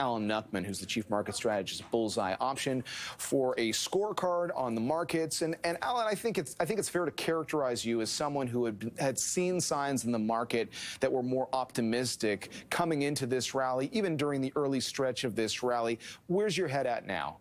Alan Nuckman, who's the chief market strategist at Bullseye Option, for a scorecard on the markets. And Alan, I think it's fair to characterize you as someone who had seen signs in the market that were more optimistic coming into this rally, even during the early stretch of this rally. Where's your head at now?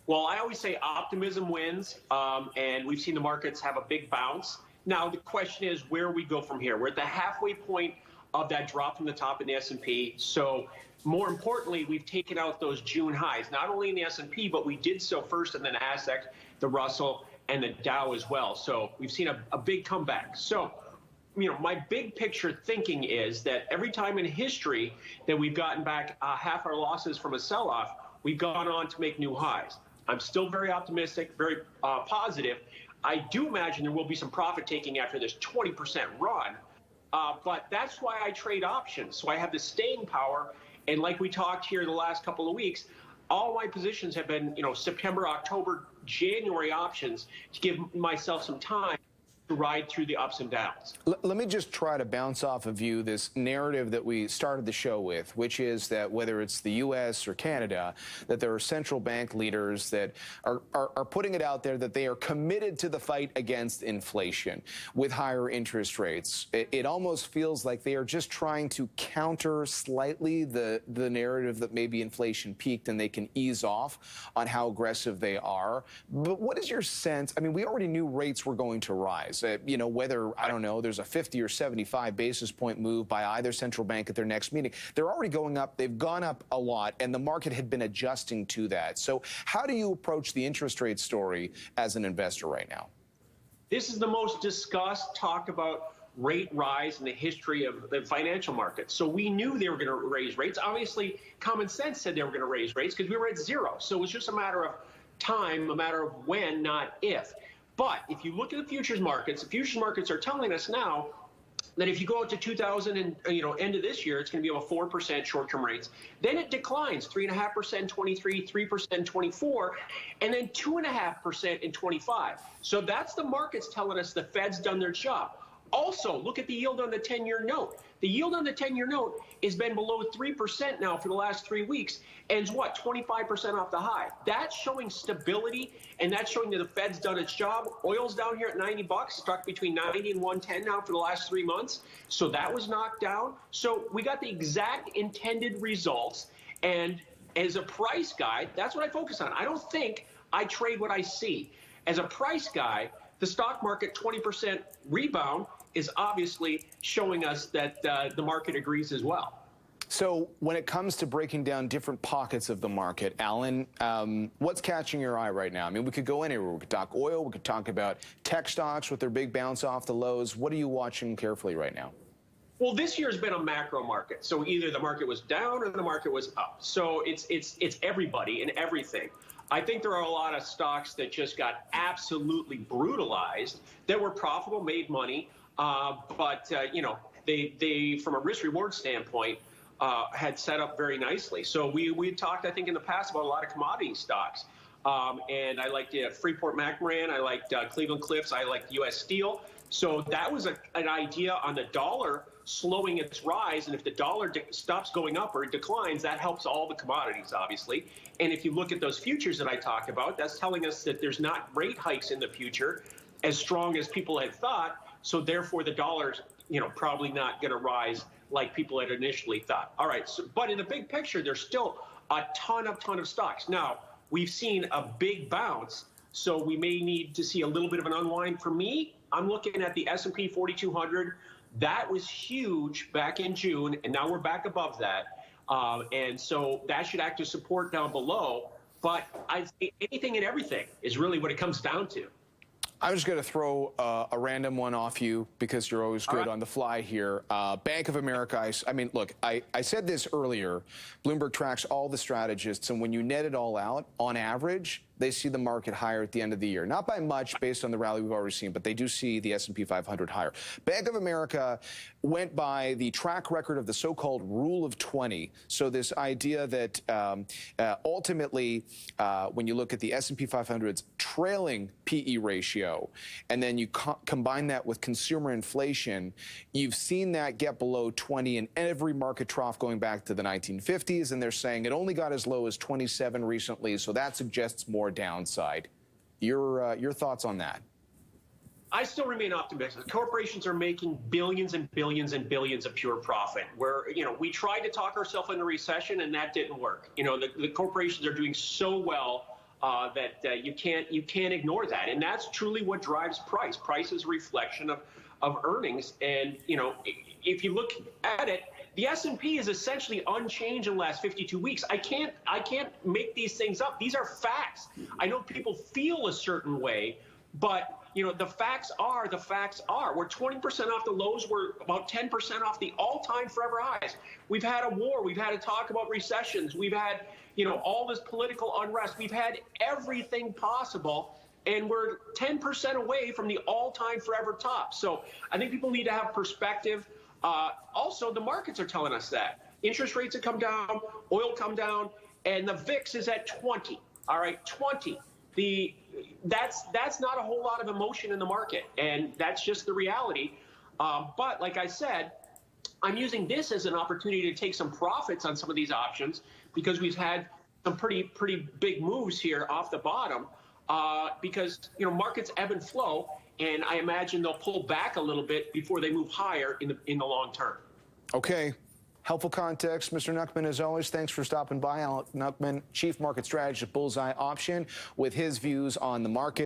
Well, I always say optimism wins, and we've seen the markets have a big bounce. Now, the question is where we go from here. We're at the halfway point of that drop from the top in the S&P. So more importantly, we've taken out those June highs, not only in the S&P, but we did so first in the NASDAQ, the Russell, and the Dow as well. So we've seen a big comeback. So, you know, my big picture thinking is that every time in history that we've gotten back half our losses from a sell-off, we've gone on to make new highs. I'm still very optimistic, very positive. I do imagine there will be some profit taking after this 20% run, but that's why I trade options. So I have the staying power, and like we talked here the last couple of weeks, all my positions have been, you know, September, October, January options to give myself some time to ride through the ups and downs. Let me just try to bounce off of you this narrative that we started the show with, which is that whether it's the U.S. or Canada, that there are central bank leaders that are putting it out there that they are committed to the fight against inflation with higher interest rates. It almost feels like they are just trying to counter slightly the narrative that maybe inflation peaked and they can ease off on how aggressive they are. But what is your sense? I mean, we already knew rates were going to rise. You know, whether, I don't know, there's a 50 or 75 basis point move by either central bank at their next meeting. They're already going up. They've gone up a lot, and the market had been adjusting to that. So how do you approach the interest rate story as an investor right now? This is the most discussed, talked about rate rise in the history of the financial markets. So we knew they were going to raise rates. Obviously, common sense said they were going to raise rates because we were at zero. So it was just a matter of time, a matter of when, not if. But if you look at the futures markets are telling us now that if you go out to 2000 and end of this year, it's going to be about 4% short-term rates. Then it declines 3.5% 23, 3% 24, and then 2.5% in 25. So that's the markets telling us the Fed's done their job. Also, look at the yield on the 10-year note. The yield on the 10-year note has been below 3% now for the last 3 weeks, and is what, 25% off the high. That's showing stability, and that's showing that the Fed's done its job. Oil's down here at $90, stuck between 90 and 110 now for the last 3 months. So that was knocked down. So we got the exact intended results, and as a price guy, that's what I focus on. I don't think I trade what I see. As a price guy, the stock market 20% rebound is obviously showing us that the market agrees as well. So when it comes to breaking down different pockets of the market, Alan, what's catching your eye right now? I mean, we could go anywhere. We could talk oil. We could talk about tech stocks with their big bounce off the lows. What are you watching carefully right now? Well, this year has been a macro market. So either the market was down or the market was up. So it's everybody and everything. I think there are a lot of stocks that just got absolutely brutalized that were profitable, made money, but they from a risk-reward standpoint had set up very nicely. So we talked, I think, in the past about a lot of commodity stocks, and I liked Freeport-McMoRan, I liked Cleveland-Cliffs, I liked U.S. Steel. So that was an idea on the dollar slowing its rise, and if the dollar stops going up or it declines, that helps all the commodities, obviously. And if you look at those futures that I talked about, that's telling us that there's not rate hikes in the future as strong as people had thought, so therefore the dollar's probably not going to rise like people had initially thought. All right, but in the big picture, there's still a ton of stocks. Now, we've seen a big bounce, so we may need to see a little bit of an unwind. For me, I'm looking at the S&P 4200. That was huge back in June, and now we're back above that. And so that should act as support down below. But I'd say anything and everything is really what it comes down to. I'm just going to throw a random one off you because you're always good on the fly here. Bank of America, I mean, look, I said this earlier. Bloomberg tracks all the strategists, and when you net it all out, on average, they see the market higher at the end of the year. Not by much based on the rally we've already seen, but they do see the S&P 500 higher. Bank of America went by the track record of the so-called rule of 20. So this idea that ultimately, when you look at the S&P 500's trailing PE ratio, and then you combine that with consumer inflation, you've seen that get below 20 in every market trough going back to the 1950s, and they're saying it only got as low as 27 recently, so that suggests more downside. Your thoughts on that? I still remain optimistic. Corporations are making billions and billions and billions of pure profit. We tried to talk ourselves into recession, and that didn't work. The corporations are doing so well that you can't ignore that, and that's truly what drives price. Price is a reflection of earnings, and if you look at it, the S&P is essentially unchanged in the last 52 weeks. I can't make these things up. These are facts. I know people feel a certain way, but the facts are the facts are. We're 20% off the lows. We're about 10% off the all-time forever highs. We've had a war. We've had to talk about recessions. We've had all this political unrest. We've had everything possible, and we're 10% away from the all-time forever top. So I think people need to have perspective. Also, the markets are telling us that. Interest rates have come down, oil come down, and the VIX is at 20. All right, 20. That's not a whole lot of emotion in the market, and that's just the reality. But like I said, I'm using this as an opportunity to take some profits on some of these options because we've had some pretty big moves here off the bottom. Because markets ebb and flow, and I imagine they'll pull back a little bit before they move higher in the long term. Okay. Helpful context, Mr. Nuckman, as always. Thanks for stopping by. Alec Nuckman, Chief Market Strategist at Bullseye Option, with his views on the market.